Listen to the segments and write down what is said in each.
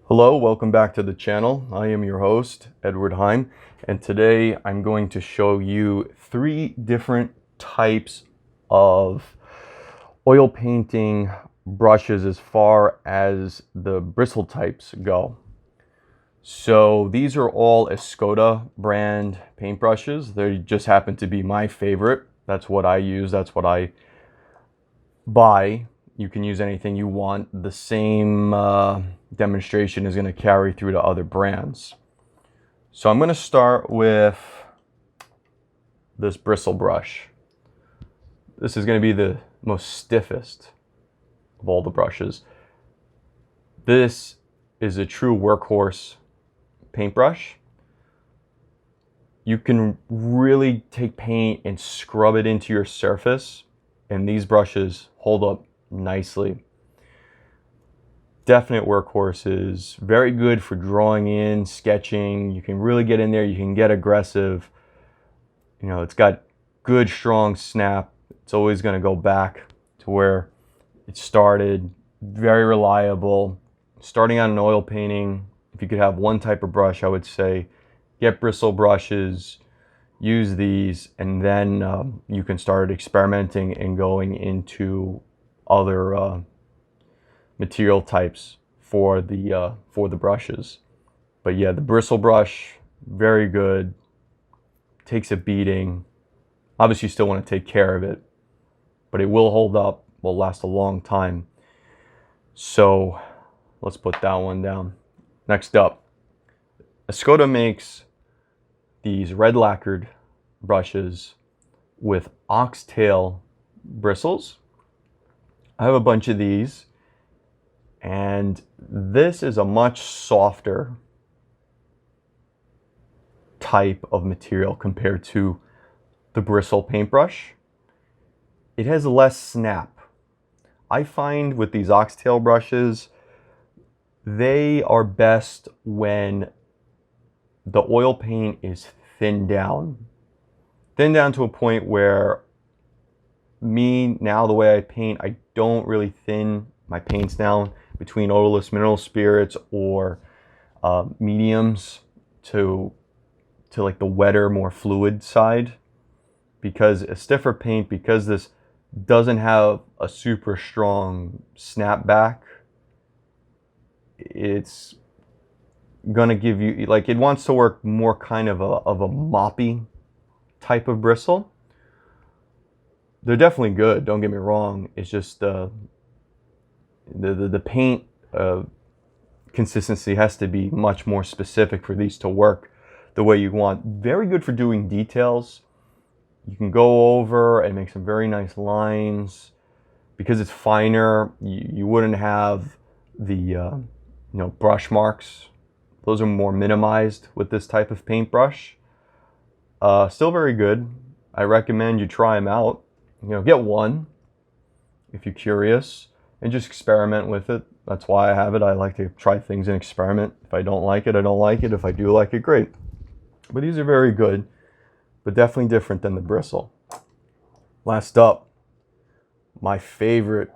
Hello, welcome back to the channel. I am your host, Edward Heim, and today I'm going to show you 3 different types of oil painting brushes as far as the bristle types go. So these are all Escoda brand paintbrushes. They just happen to be my favorite. That's what I use, that's what I buy. You can use anything you want. The same demonstration is going to carry through to other brands. So I'm going to start with this bristle brush. This is going to be the most stiffest of all the brushes. This is a true workhorse paintbrush. You can really take paint and scrub it into your surface, and these brushes hold up nicely. Definite workhorses, very good for drawing in, sketching. You can really get in there, you can get aggressive. You know, it's got good strong snap. It's always going to go back to where it started. Very reliable. Starting on an oil painting, if you could have one type of brush, I would say get bristle brushes, use these, and then you can start experimenting and going into other material types for the brushes. But yeah, the bristle brush, very good. Takes a beating. Obviously you still want to take care of it, but it will hold up, will last a long time. So let's put that one down. Next up, Escoda makes these red lacquered brushes with oxtail bristles. I have a bunch of these, and this is a much softer type of material compared to the bristle paintbrush. It has less snap. I find with these oxtail brushes, they are best when the oil paint is thinned down. Thinned down to a point where now the way I paint, I don't really thin my paints down between odorless mineral spirits or mediums to like the wetter, more fluid side, because a stiffer paint, because this doesn't have a super strong snapback, it's gonna give you, like, it wants to work more kind of a moppy type of bristle. They're definitely good, don't get me wrong. It's just the paint consistency has to be much more specific for these to work the way you want. Very good for doing details. You can go over and make some very nice lines. Because it's finer, you wouldn't have the brush marks. Those are more minimized with this type of paintbrush. Still very good. I recommend you try them out. Get one if you're curious and just experiment with it. That's why I have it. I like to try things and experiment. If I don't like it, I don't like it. If I do like it, great. But these are very good, but definitely different than the bristle. Last up, my favorite.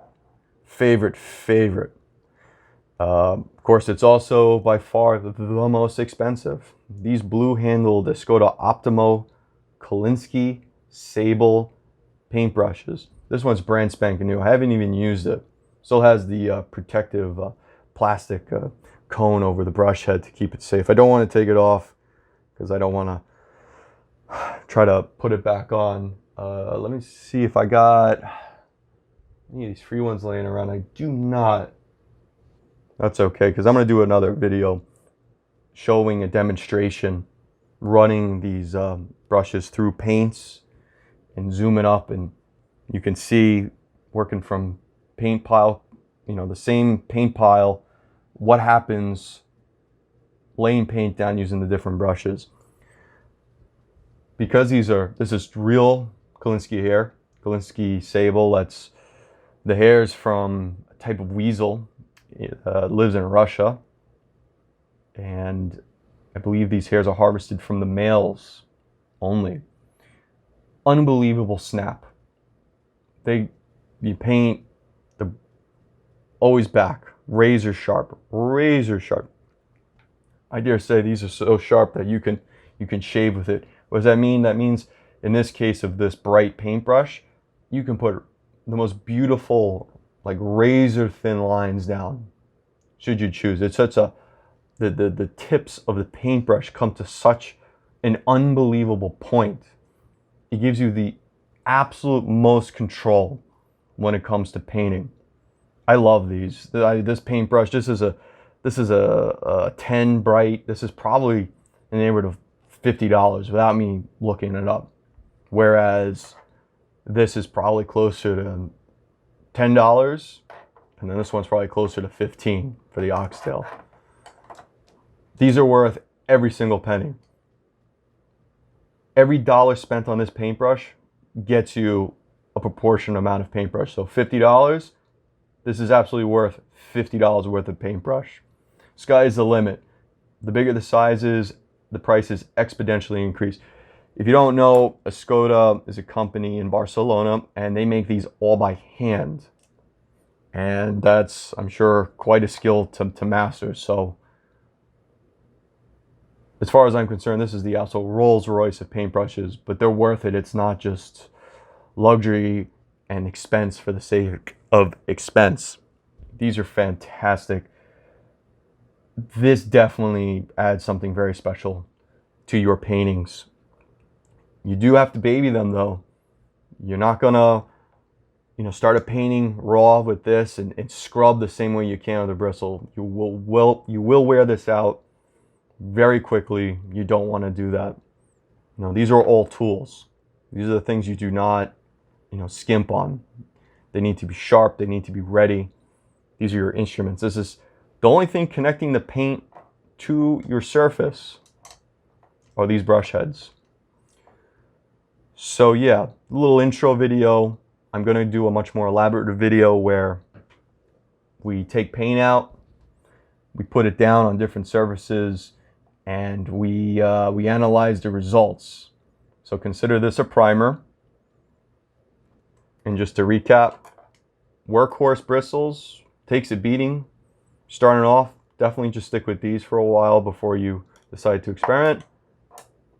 Of course, it's also by far the most expensive. These blue-handled Escoda Optimo Kolinsky Sable paintbrushes. This one's brand spanking new. I haven't even used it. Still has the protective plastic cone over the brush head to keep it safe. I don't want to take it off because I don't want to try to put it back on. Let me see if I got any of these free ones laying around. I do not. That's okay, because I'm going to do another video showing a demonstration running these brushes through paints and zoom it up, and you can see working from paint pile, the same paint pile, what happens laying paint down using the different brushes. Because this is real Kolinsky hair, Kolinsky Sable. That's the hairs from a type of weasel. It lives in Russia, and I believe these hairs are harvested from the males only. Unbelievable snap. You paint, the always back, razor sharp, I dare say these are so sharp that you can shave with it. What does that mean? That means in this case of this bright paintbrush, you can put the most beautiful, like razor thin lines down, should you choose. It's such a, the tips of the paintbrush come to such an unbelievable point. It gives you the absolute most control when it comes to painting. I love these. This paintbrush, this is a 10 bright. This is probably in the neighborhood of $50 without me looking it up. Whereas this is probably closer to $10, and then this one's probably closer to $15 for the Oxtail. These are worth every single penny. Every dollar spent on this paintbrush gets you a proportionate amount of paintbrush. So $50, this is absolutely worth $50 worth of paintbrush. Sky's the limit. The bigger the size is, the prices exponentially increase. If you don't know, Escoda is a company in Barcelona, and they make these all by hand. And that's, I'm sure, quite a skill to master. So as far as I'm concerned, this is the absolute Rolls Royce of paintbrushes, but they're worth it. It's not just luxury and expense for the sake of expense. These are fantastic. This definitely adds something very special to your paintings. You do have to baby them though. You're not gonna, start a painting raw with this and scrub the same way you can with a bristle. You will wear this out very quickly. You don't want to do that. These are all tools. These are the things you do not, skimp on. They need to be sharp. They need to be ready. These are your instruments. This is the only thing connecting the paint to your surface are these brush heads. So yeah, a little intro video. I'm going to do a much more elaborate video where we take paint out, we put it down on different surfaces, and we analyze the results. So consider this a primer. And just to recap, workhorse bristles, takes a beating. Starting off, definitely just stick with these for a while before you decide to experiment.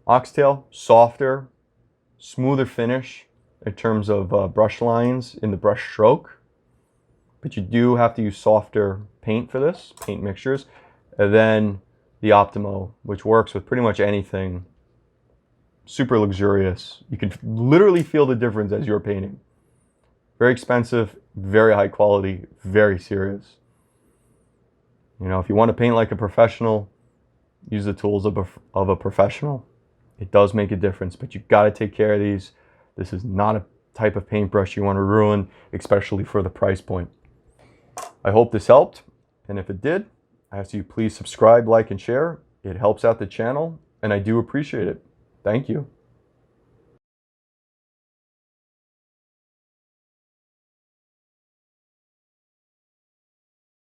Oxtail, softer, smoother finish in terms of brush lines in the brush stroke. But you do have to use softer paint for this, paint mixtures. And then the Optimo, which works with pretty much anything. Super luxurious. You can literally feel the difference as you're painting. Very expensive, very high quality, very serious. If you want to paint like a professional, use the tools of a professional. It does make a difference, but you've got to take care of these. This is not a type of paintbrush you want to ruin, especially for the price point. I hope this helped, and if it did, I ask you please subscribe, like, and share. It helps out the channel, and I do appreciate it. Thank you.